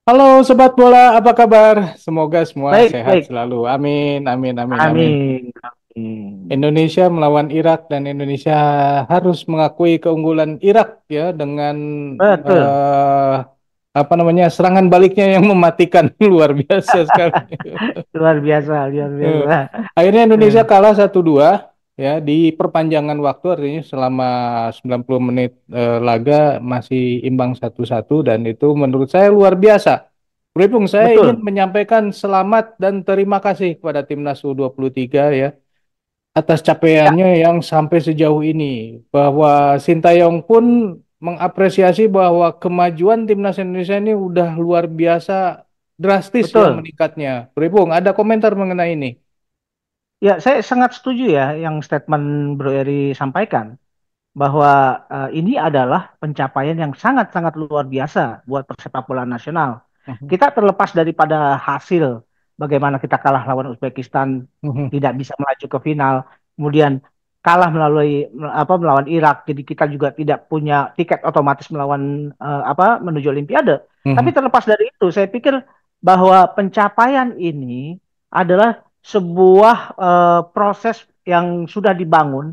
Halo Sobat Bola, apa kabar? Semoga semua Baik, sehat baik. selalu. Amin, amin, amin, amin. Amin. Amin. Indonesia melawan Irak dan Indonesia harus mengakui keunggulan Irak ya dengan Betul. eh apa namanya serangan baliknya yang mematikan luar biasa sekali. Luar biasa, luar Eh, biasa. Akhirnya Indonesia Eh, kalah 1-2 ya di perpanjangan waktu artinya selama 90 menit laga masih imbang 1-1 dan itu menurut saya luar biasa. Berhubung saya ingin Betul, menyampaikan selamat dan terima kasih kepada timnas U23 ya atas capaiannya yang sampai sejauh ini bahwa Sintayong pun mengapresiasi bahwa kemajuan timnas Indonesia ini udah luar biasa drastis ya betul. meningkatnya. Berhubung ada komentar mengenai ini. Ya, saya sangat setuju ya yang statement Bro Eri sampaikan bahwa ini adalah pencapaian yang sangat-sangat luar biasa buat persepak bola nasional. Mhm, Kita terlepas daripada hasil bagaimana kita kalah lawan Uzbekistan, mhm, tidak bisa melaju ke final, kemudian kalah melalui melawan Irak, jadi kita juga tidak punya tiket otomatis melawan menuju Olimpiade. Tapi mhm. terlepas dari itu, saya pikir bahwa pencapaian ini adalah sebuah proses yang sudah dibangun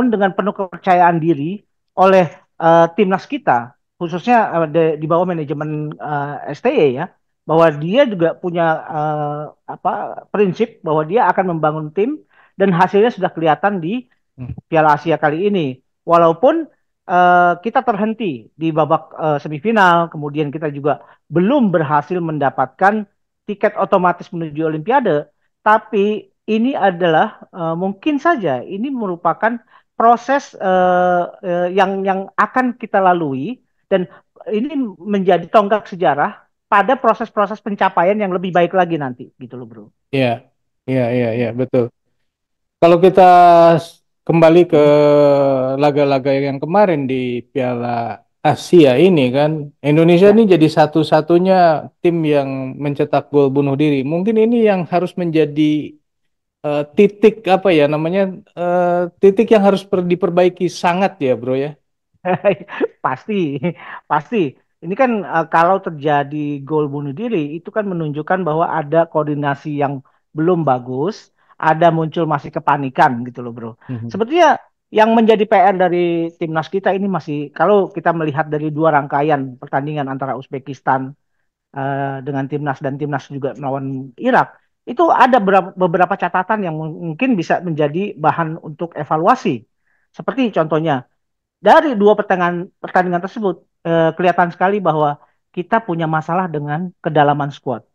dengan penuh kepercayaan diri oleh timnas kita, khususnya di bawah manajemen STY ya, bahwa dia juga punya prinsip bahwa dia akan membangun tim dan hasilnya sudah kelihatan di Piala Asia kali ini. Walaupun kita terhenti di babak semifinal, kemudian kita juga belum berhasil mendapatkan tiket otomatis menuju Olimpiade, tapi ini adalah mungkin saja ini merupakan proses yang akan kita lalui dan ini menjadi tonggak sejarah pada proses-proses pencapaian yang lebih baik lagi nanti, gitu loh, Bro. Iya, iya, iya, iya, betul. Kalau kita kembali ke laga-laga yang kemarin di Piala Asia ini kan, Indonesia Ya. ini jadi satu-satunya tim yang mencetak gol bunuh diri. Mungkin ini yang harus menjadi titik apa ya namanya titik yang harus diperbaiki sangat ya, Bro ya. Pasti, pasti. Ini kan kalau terjadi gol bunuh diri, itu kan menunjukkan bahwa ada koordinasi yang belum bagus, ada muncul masih kepanikan gitu loh, Bro. Mhm. Sebetulnya yang menjadi PR dari timnas kita ini masih, kalau kita melihat dari dua rangkaian pertandingan antara Uzbekistan dengan timnas dan timnas juga melawan Irak, itu ada beberapa catatan yang mungkin bisa menjadi bahan untuk evaluasi. Seperti contohnya dari dua pertandingan tersebut kelihatan sekali bahwa kita punya masalah dengan kedalaman skuad.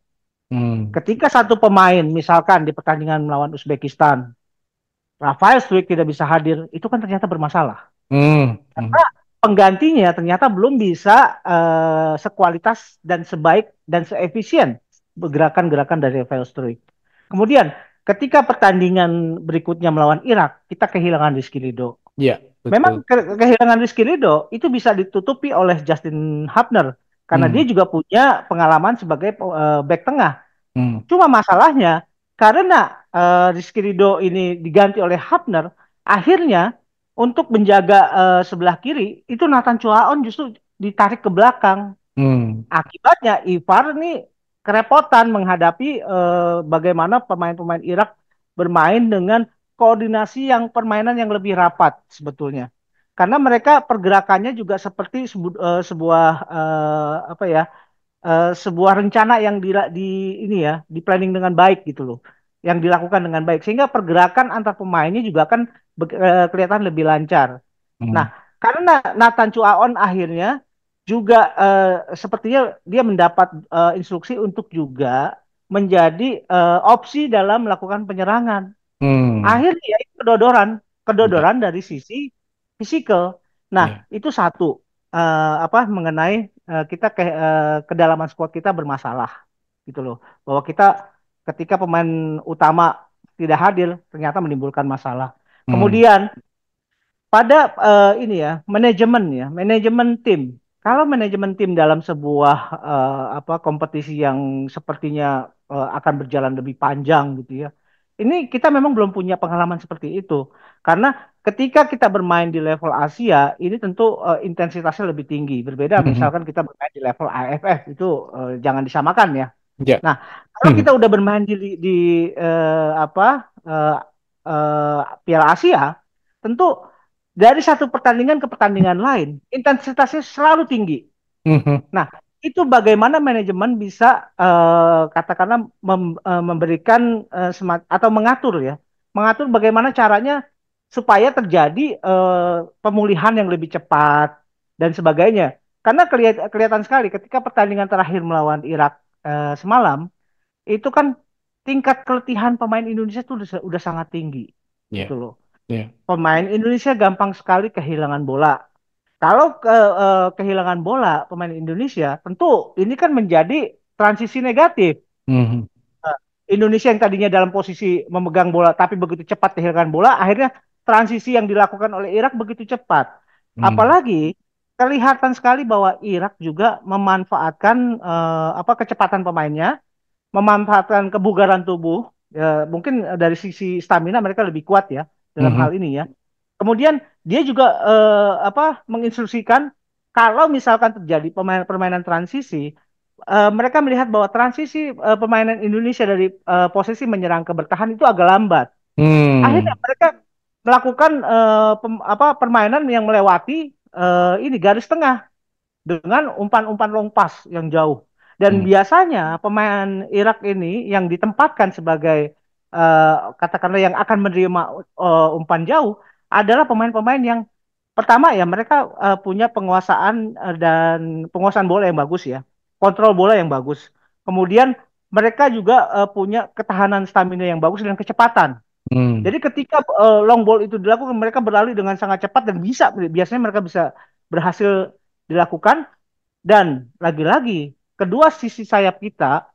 Hmm. Ketika satu pemain misalkan di pertandingan melawan Uzbekistan, Rafael Struik tidak bisa hadir, itu kan ternyata bermasalah. Hmm. Hmm. Karena penggantinya ternyata belum bisa sekualitas dan sebaik dan seefisien gerakan-gerakan dari Rafael Struik. Kemudian ketika pertandingan berikutnya melawan Irak, kita kehilangan Rizky Ridho. Ya, Memang betul. kehilangan Rizky Ridho itu bisa ditutupi oleh Justin Hubner karena dia Hmm. juga punya pengalaman sebagai back tengah. Hmm. Cuma masalahnya karena Rizky Ridho ini diganti oleh Hubner, akhirnya untuk menjaga sebelah kiri itu Nathan Chuaon justru ditarik ke belakang. Hmm. Akibatnya Ivar ini kerepotan menghadapi bagaimana pemain-pemain Irak bermain dengan koordinasi yang permainan yang lebih rapat sebetulnya. Karena mereka pergerakannya juga seperti sebuah apa ya sebuah rencana yang ini ya di planning dengan baik gitu loh, yang dilakukan dengan baik sehingga pergerakan antar pemainnya juga akan kelihatan lebih lancar. Hmm. Nah, karena Nathan Chuaon akhirnya juga sepertinya dia mendapat instruksi untuk juga menjadi opsi dalam melakukan penyerangan. Hmm. Akhirnya ya itu kedodoran, Ya, kedodoran dari sisi fisikal. Nah, ya. itu satu mengenai kedalaman squad kita bermasalah gitu loh. Bahwa kita ketika pemain utama tidak hadir ternyata menimbulkan masalah. Hmm. Kemudian pada ini ya manajemen tim. Kalau manajemen tim dalam sebuah kompetisi yang sepertinya akan berjalan lebih panjang gitu ya, ini kita memang belum punya pengalaman seperti itu. Karena ketika kita bermain di level Asia, ini tentu intensitasnya lebih tinggi. Berbeda Mhm. misalkan kita bermain di level AFF, itu jangan disamakan ya. Ya. Nah, kalau kita Mhm. udah bermain di apa Piala Asia, tentu dari satu pertandingan ke pertandingan lain, intensitasnya selalu tinggi. Mhm. Nah, itu bagaimana manajemen bisa katakanlah memberikan atau mengatur ya, mengatur bagaimana caranya supaya terjadi pemulihan yang lebih cepat dan sebagainya. Karena kelihatan sekali ketika pertandingan terakhir melawan Irak semalam, itu kan tingkat keletihan pemain Indonesia itu udah sangat tinggi, gitu Ya. loh. Ya. Pemain Indonesia gampang sekali kehilangan bola. Kalau kehilangan bola pemain Indonesia, tentu ini kan menjadi transisi negatif. Mhm. Nah, Indonesia yang tadinya dalam posisi memegang bola, tapi begitu cepat kehilangan bola, akhirnya transisi yang dilakukan oleh Irak begitu cepat. Mhm. Apalagi kelihatan sekali bahwa Irak juga memanfaatkan kecepatan pemainnya, memanfaatkan kebugaran tubuh. Ya, mungkin dari sisi stamina mereka lebih kuat ya dalam hal Mhm. ini ya. Kemudian dia juga menginstruksikan kalau misalkan terjadi permainan transisi, mereka melihat bahwa transisi permainan Indonesia dari posisi menyerang ke bertahan itu agak lambat. Akhirnya Hmm. mereka melakukan permainan yang melewati ini garis tengah dengan umpan-umpan long pass yang jauh. Dan Hmm. biasanya pemain Irak ini yang ditempatkan sebagai katakanlah yang akan menerima umpan jauh adalah pemain-pemain yang pertama ya mereka punya penguasaan dan penguasaan bola yang bagus ya, kontrol bola yang bagus. Kemudian mereka juga punya ketahanan stamina yang bagus dan kecepatan. Hmm. Jadi ketika long ball itu dilakukan, mereka berlari dengan sangat cepat dan biasanya mereka bisa berhasil dilakukan. Dan lagi-lagi kedua sisi sayap kita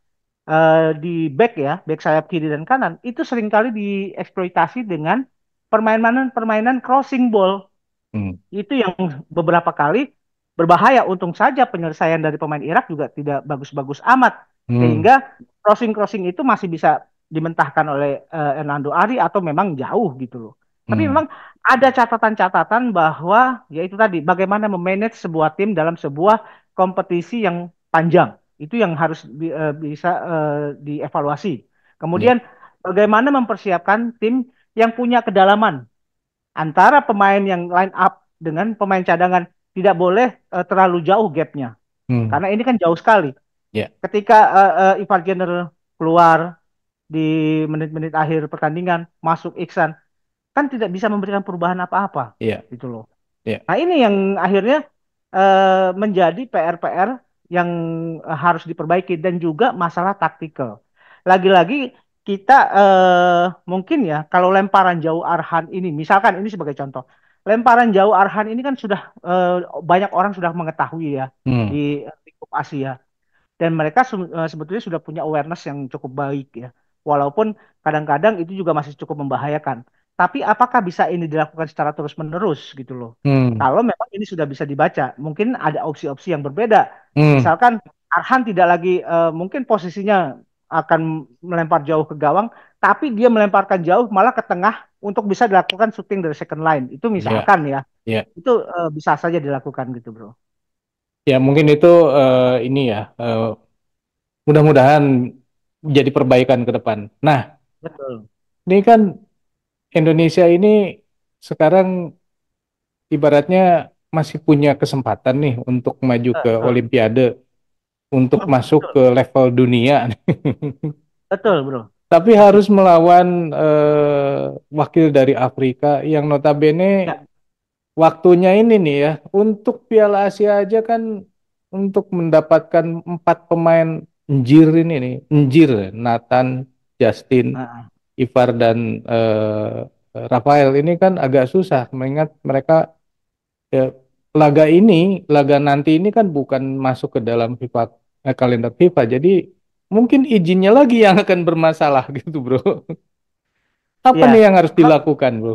di back ya, back sayap kiri dan kanan itu seringkali dieksploitasi dengan permainan-permainan crossing ball. Hmm. Itu yang beberapa kali berbahaya. Untung saja penyelesaian dari pemain Irak juga tidak bagus-bagus amat. Hmm. Sehingga crossing-crossing itu masih bisa dimentahkan oleh Hernando Ari atau memang jauh gitu loh. Tapi Hmm. memang ada catatan-catatan bahwa ya itu tadi bagaimana memanage sebuah tim dalam sebuah kompetisi yang panjang. Itu yang harus bisa dievaluasi. Ya. Kemudian bagaimana mempersiapkan tim yang punya kedalaman antara pemain yang line up dengan pemain cadangan, tidak boleh terlalu jauh gapnya Hmm. karena ini kan jauh sekali. Ya. Ketika Ivar Jenner keluar di menit-menit akhir pertandingan masuk Iksan kan tidak bisa memberikan perubahan apa-apa Ya. gitu loh. Ya. Nah, ini yang akhirnya menjadi PR-PR yang harus diperbaiki dan juga masalah taktikal. Lagi-lagi kita mungkin ya kalau lemparan jauh Arhan ini, misalkan ini sebagai contoh, lemparan jauh Arhan ini kan sudah banyak orang sudah mengetahui ya Hmm. di lingkup Asia dan mereka sebetulnya sudah punya awareness yang cukup baik ya. Walaupun kadang-kadang itu juga masih cukup membahayakan. Tapi apakah bisa ini dilakukan secara terus-menerus gitu loh? Hmm. Kalau memang ini sudah bisa dibaca, mungkin ada opsi-opsi yang berbeda. Hmm. Misalkan Arhan tidak lagi mungkin posisinya akan melempar jauh ke gawang, tapi dia melemparkan jauh malah ke tengah untuk bisa dilakukan shooting dari second line. Itu Ya. misalkan ya, Ya. itu bisa saja dilakukan gitu bro. Ya, mungkin itu ini ya, mudah-mudahan jadi perbaikan ke depan. Nah, Betul. ini kan Indonesia ini sekarang ibaratnya masih punya kesempatan nih untuk maju ke Betul. Olimpiade, untuk masuk Betul. ke level dunia. Betul, bro. Tapi Betul. harus melawan wakil dari Afrika yang notabene Ya, waktunya ini nih ya, untuk Piala Asia aja kan untuk mendapatkan 4 pemain Njir ini nih, Njir, Nathan, Justin, ah, Ivar dan Rafael ini kan agak susah mengingat mereka ya, laga nanti ini kan bukan masuk ke dalam FIFA kalender FIFA. Jadi mungkin izinnya lagi yang akan bermasalah gitu, Bro. Apa nih ya, yang harus dilakukan, Bro?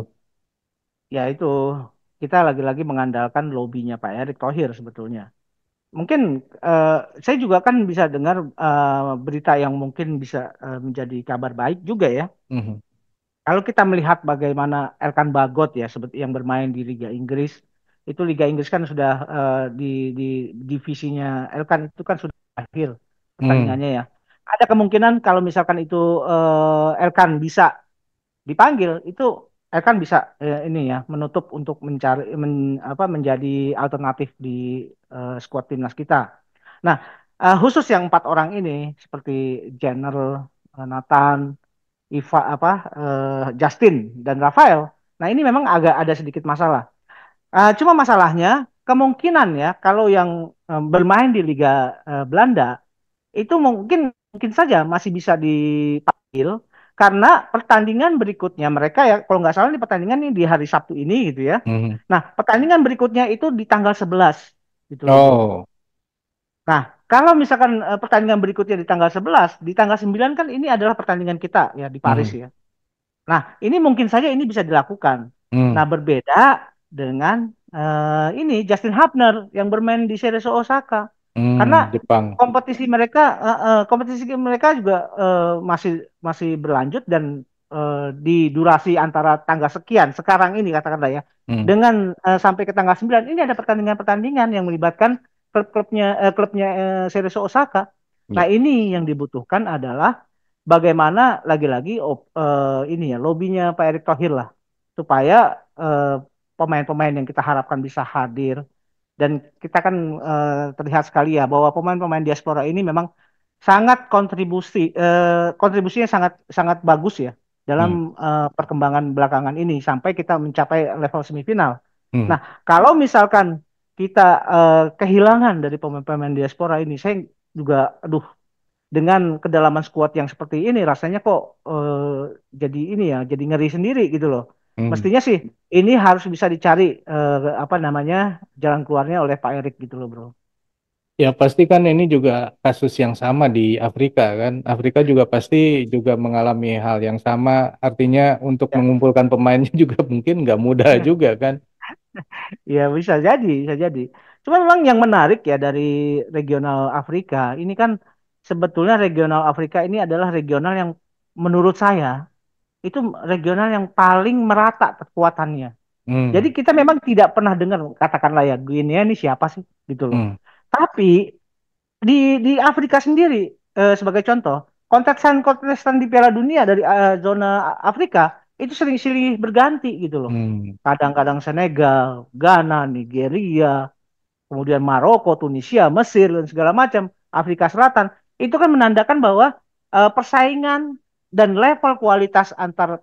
ya itu kita lagi-lagi mengandalkan lobbynya Pak Erick Thohir sebetulnya. Mungkin eh, saya juga kan bisa dengar berita yang mungkin bisa menjadi kabar baik juga ya. Mhm. Kalau kita melihat bagaimana Elkan Bagot ya seperti yang bermain di Liga Inggris, itu Liga Inggris kan sudah di divisinya Elkan itu kan sudah akhir Hmm. pertandingannya ya. Ada kemungkinan kalau misalkan itu Elkan bisa dipanggil, itu Elkan bisa ini ya menutup untuk mencari menjadi alternatif di skuad timnas kita. Nah, khusus yang empat orang ini seperti Jenner, Nathan, Justin dan Rafael. Nah, ini memang agak ada sedikit masalah. Cuma masalahnya kemungkinan ya kalau yang bermain di Liga Belanda itu mungkin saja masih bisa dipanggil karena pertandingan berikutnya mereka ya kalau nggak salah di pertandingan ini di hari Sabtu ini gitu ya. Hmm. Nah, pertandingan berikutnya itu di tanggal 11 gitu loh, Bro. Oh. Nah, kalau misalkan pertandingan berikutnya di tanggal 11, di tanggal 9 kan ini adalah pertandingan kita ya di Paris Hmm. ya. Nah, ini mungkin saja ini bisa dilakukan. Hmm. Nah, berbeda dengan ini Justin Hubner yang bermain di Serie A Osaka. Karena Jepang. kompetisi mereka juga masih masih berlanjut dan di durasi antara tanggal sekian sekarang ini katakanlah ya Hmm. dengan sampai ke tanggal 9 ini ada pertandingan-pertandingan yang melibatkan klubnya Serie A Osaka. Nah, Ya. ini yang dibutuhkan adalah bagaimana lagi-lagi ini ya lobbynya Pak Erick Thohir lah supaya eh, pemain-pemain yang kita harapkan bisa hadir dan kita kan terlihat sekali ya bahwa pemain-pemain diaspora ini memang sangat kontribusinya sangat sangat bagus ya dalam Hmm. perkembangan belakangan ini sampai kita mencapai level semifinal. Hmm. Nah, kalau misalkan kita kehilangan dari pemain-pemain diaspora ini, saya juga, aduh, dengan kedalaman skuad yang seperti ini rasanya kok jadi ini ya jadi ngeri sendiri gitu loh. Hmm. Mestinya sih ini harus bisa dicari apa namanya jalan keluarnya oleh Pak Erik gitu loh, Bro. Ya pasti kan ini juga kasus yang sama di Afrika kan. Afrika juga pasti juga mengalami hal yang sama. Artinya untuk Ya. mengumpulkan pemainnya juga mungkin nggak mudah juga kan. Ya bisa jadi, bisa jadi. Cuma memang yang menarik ya dari regional Afrika ini kan sebetulnya regional Afrika ini adalah regional yang menurut saya itu regional yang paling merata kekuatannya. Jadi Hmm. kita memang tidak pernah dengar katakanlah ya Guinea ini siapa sih gitu loh. Hmm. Tapi di Afrika sendiri sebagai contoh kontestan-kontestan di Piala Dunia dari zona Afrika itu sering silih berganti gitu loh. Hmm. Kadang-kadang Senegal, Ghana, Nigeria, kemudian Maroko, Tunisia, Mesir dan segala macam Afrika Selatan itu kan menandakan bahwa persaingan dan level kualitas antar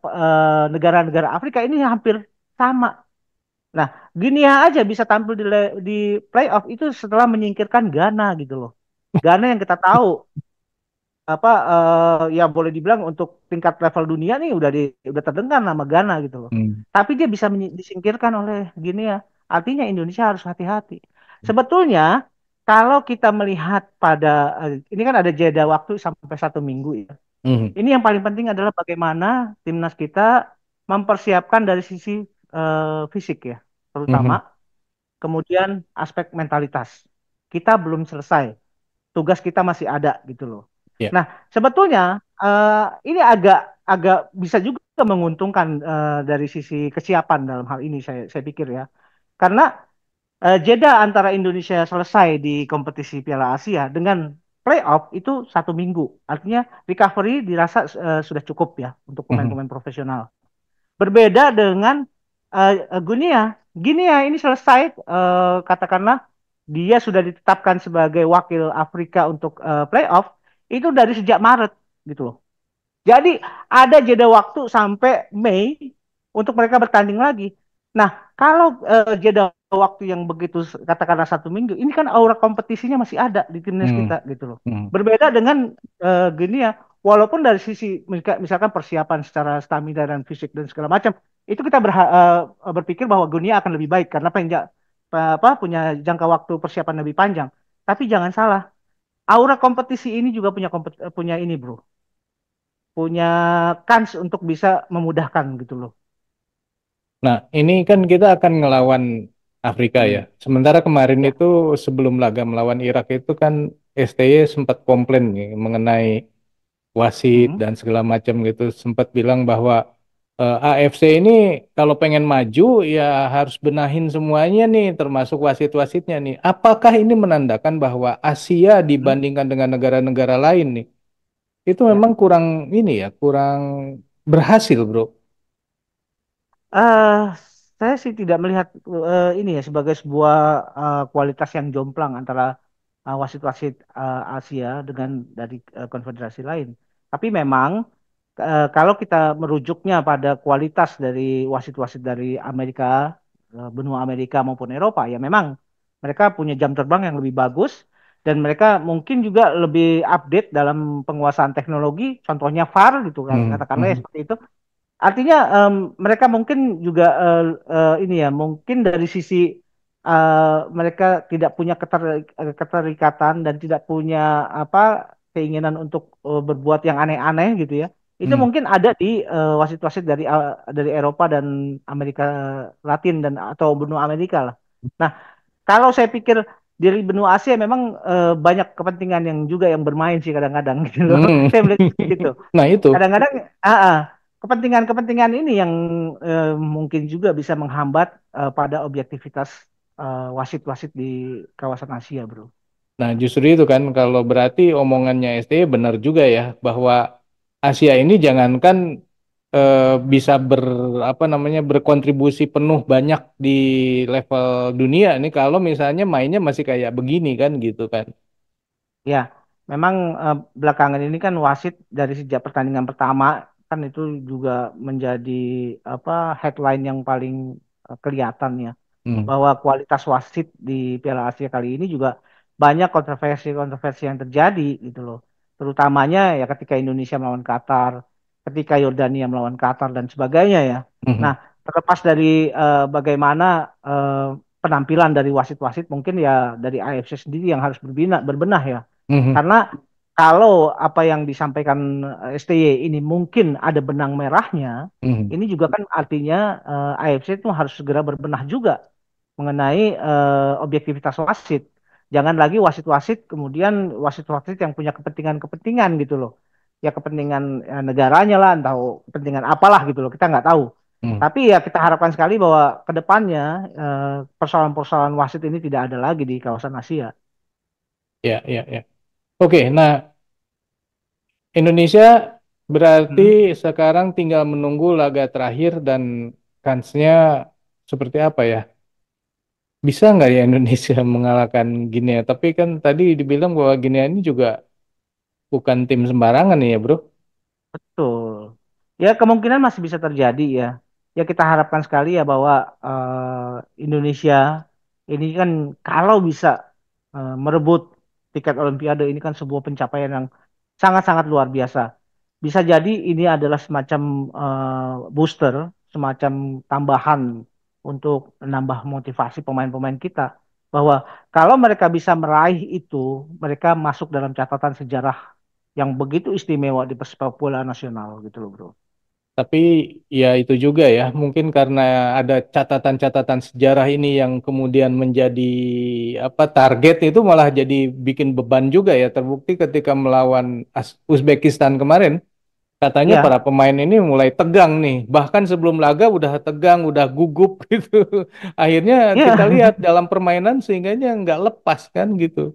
negara-negara Afrika ini hampir sama. Nah, Guinea aja bisa tampil di playoff itu setelah menyingkirkan Ghana gitu loh. Ghana yang kita tahu apa ya boleh dibilang untuk tingkat level dunia nih udah terdengar nama Ghana gitu loh. Hmm. Tapi dia bisa disingkirkan oleh Guinea. Artinya Indonesia harus hati-hati. Sebetulnya kalau kita melihat pada ini kan ada jeda waktu sampai 1 minggu ya. Hmm. Ini yang paling penting adalah bagaimana timnas kita mempersiapkan dari sisi fisik ya, terutama Hmm. kemudian aspek mentalitas. Kita belum selesai, tugas kita masih ada gitu loh. Ya. Nah, sebetulnya ini agak agak bisa juga menguntungkan dari sisi kesiapan dalam hal ini saya pikir ya. Karena jeda antara Indonesia selesai di kompetisi Piala Asia dengan playoff itu 1 minggu. Artinya recovery dirasa sudah cukup ya untuk Hmm. pemain-pemain profesional. Berbeda dengan Guinea. Guinea ini selesai katakanlah dia sudah ditetapkan sebagai wakil Afrika untuk playoff itu dari sejak Maret gitu loh. Jadi ada jeda waktu sampai Mei untuk mereka bertanding lagi. Nah, kalau jeda waktu yang begitu katakanlah 1 minggu, ini kan aura kompetisinya masih ada di timnas Hmm. kita gitu loh. Hmm. Berbeda dengan Guinea, walaupun dari sisi misalkan persiapan secara stamina dan fisik dan segala macam, itu kita berpikir bahwa Guinea akan lebih baik karena punya jangka waktu persiapan lebih panjang. Tapi jangan salah, aura kompetisi ini juga punya ini, Bro, punya kans untuk bisa memudahkan gitu loh. Nah, ini kan kita akan ngelawan Afrika ya. Hmm. Sementara kemarin Ya. itu sebelum laga melawan Irak itu kan STY sempat komplain nih mengenai wasit Hmm. dan segala macam gitu. Sempat bilang bahwa AFC ini kalau pengen maju ya harus benahin semuanya nih, termasuk wasit-wasitnya nih. Apakah ini menandakan bahwa Asia Hmm? dibandingkan dengan negara-negara lain nih, itu Ya. memang kurang ini ya, kurang berhasil, bro? Eh, saya sih tidak melihat ini ya sebagai sebuah kualitas yang jomplang antara wasit-wasit Asia dengan dari konfederasi lain. Tapi memang kalau kita merujuknya pada kualitas dari wasit-wasit dari Amerika, benua Amerika maupun Eropa, ya memang mereka punya jam terbang yang lebih bagus dan mereka mungkin juga lebih update dalam penguasaan teknologi, contohnya VAR gitu kan, Hmm, katakanlah ya hmm, seperti itu. Artinya mereka mungkin juga ini ya, mungkin dari sisi mereka tidak punya keterikatan dan tidak punya apa keinginan untuk berbuat yang aneh-aneh gitu ya. Itu hmm. mungkin ada di wasit-wasit dari Eropa dan Amerika Latin dan atau benua Amerika lah. Nah, kalau saya pikir dari benua Asia memang banyak kepentingan yang juga yang bermain sih kadang-kadang gitu loh. Hmm. Saya melihat seperti itu. Nah itu. Kadang-kadang kepentingan-kepentingan ini yang mungkin juga bisa menghambat pada objektivitas wasit-wasit di kawasan Asia, bro. Nah, justru itu kan kalau berarti omongannya STY benar juga ya bahwa Asia ini jangankan eh, bisa apa namanya berkontribusi penuh banyak di level dunia nih kalau misalnya mainnya masih kayak begini kan gitu kan. Ya, memang belakangan ini kan wasit dari sejak pertandingan pertama kan itu juga menjadi apa headline yang paling kelihatan ya. Hmm, Bahwa kualitas wasit di Piala Asia kali ini juga banyak kontroversi-kontroversi yang terjadi gitu loh. Terutamanya ya ketika Indonesia melawan Qatar, ketika Yordania melawan Qatar dan sebagainya ya. Nah, hmm, terlepas dari bagaimana penampilan dari wasit-wasit mungkin ya dari AFC sendiri yang harus berbenah ya. hmm, Karena kalau apa yang disampaikan STY ini mungkin ada benang merahnya, hmm, ini juga kan artinya AFC itu harus segera berbenah juga mengenai objektivitas wasit. Jangan lagi wasit-wasit kemudian wasit-wasit yang punya kepentingan-kepentingan gitu loh. Ya kepentingan negaranya lah, entah kepentingan apalah gitu loh, kita nggak tahu. hmm. Tapi ya kita harapkan sekali bahwa ke depannya persoalan-persoalan wasit ini tidak ada lagi di kawasan Asia. Ya, ya, ya. Oke, nah Indonesia berarti Hmm. sekarang tinggal menunggu laga terakhir dan kansnya seperti apa ya? Bisa nggak ya Indonesia mengalahkan Guinea? Tapi kan tadi dibilang bahwa Guinea ini juga bukan tim sembarangan nih ya, bro. Betul. Ya kemungkinan masih bisa terjadi ya. Ya kita harapkan sekali ya bahwa Indonesia ini kan kalau bisa merebut tiket Olimpiade ini kan sebuah pencapaian yang sangat-sangat luar biasa. Bisa jadi ini adalah semacam booster, semacam tambahan untuk menambah motivasi pemain-pemain kita. Bahwa kalau mereka bisa meraih itu, mereka masuk dalam catatan sejarah yang begitu istimewa di sepak bola nasional gitu loh bro. Tapi ya itu juga ya, mungkin karena ada catatan-catatan sejarah ini yang kemudian menjadi apa target itu malah jadi bikin beban juga ya. Terbukti ketika melawan Uzbekistan kemarin, katanya para Ya, pemain ini mulai tegang nih. Bahkan sebelum laga udah tegang, udah gugup gitu. Akhirnya kita ya. lihat dalam permainan sehingganya nggak lepas kan gitu.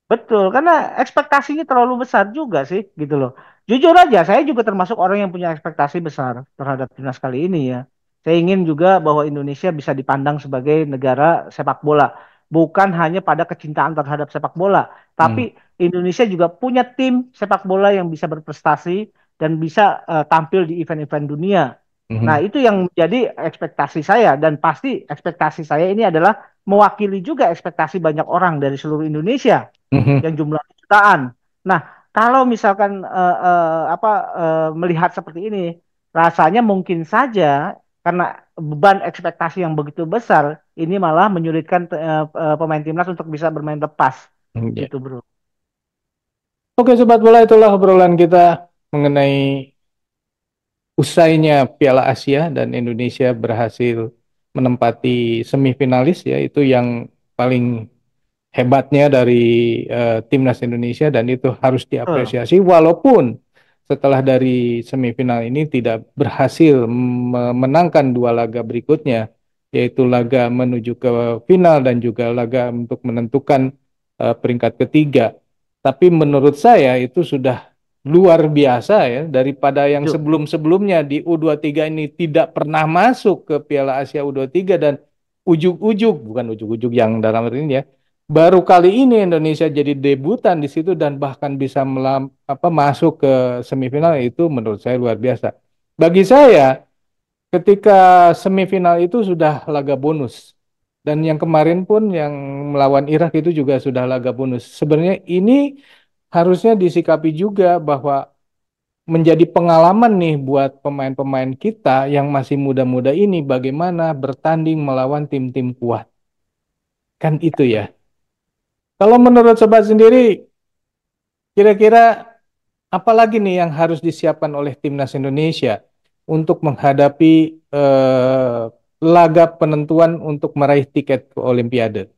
Betul, karena ekspektasinya terlalu besar juga sih, gitu loh. Jujur aja, saya juga termasuk orang yang punya ekspektasi besar terhadap timnas kali ini ya. Saya ingin juga bahwa Indonesia bisa dipandang sebagai negara sepak bola, bukan hanya pada kecintaan terhadap sepak bola, tapi Hmm, Indonesia juga punya tim sepak bola yang bisa berprestasi dan bisa tampil di event-event dunia. Nah, hmm, itu yang menjadi ekspektasi saya dan pasti ekspektasi saya ini adalah mewakili juga ekspektasi banyak orang dari seluruh Indonesia hmm, yang jumlahnya jutaan. Nah, kalau misalkan melihat seperti ini, rasanya mungkin saja karena beban ekspektasi yang begitu besar, ini malah menyulitkan pemain timnas untuk bisa bermain lepas, hmm, ya. gitu bro. Oke, sobat bola, itulah obrolan kita mengenai usainya Piala Asia dan Indonesia berhasil menempati semifinalis ya itu yang paling hebatnya dari timnas Indonesia dan itu harus Betul. diapresiasi walaupun setelah dari semifinal ini tidak berhasil memenangkan dua laga berikutnya, yaitu laga menuju ke final dan juga laga untuk menentukan peringkat ketiga. Tapi menurut saya itu sudah luar biasa ya, daripada yang Setuju. sebelum-sebelumnya di U23 ini tidak pernah masuk ke Piala Asia U23 dan bukan ujuk-ujuk yang dalam arti ini ya, baru kali ini Indonesia jadi debutan di situ dan bahkan bisa masuk ke semifinal, itu menurut saya luar biasa. Bagi saya, ketika semifinal itu sudah laga bonus. Dan yang kemarin pun yang melawan Irak itu juga sudah laga bonus. Sebenarnya ini harusnya disikapi juga bahwa menjadi pengalaman nih buat pemain-pemain kita yang masih muda-muda ini bagaimana bertanding melawan tim-tim kuat. Kan itu ya. Kalau menurut sobat sendiri, kira-kira apa lagi nih yang harus disiapkan oleh timnas Indonesia untuk menghadapi laga penentuan untuk meraih tiket ke Olimpiade?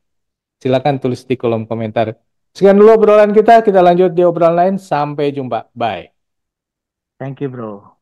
Silakan tulis di kolom komentar. Sekian dulu obrolan kita lanjut di obrolan lain. Sampai jumpa. Bye. Thank you, bro.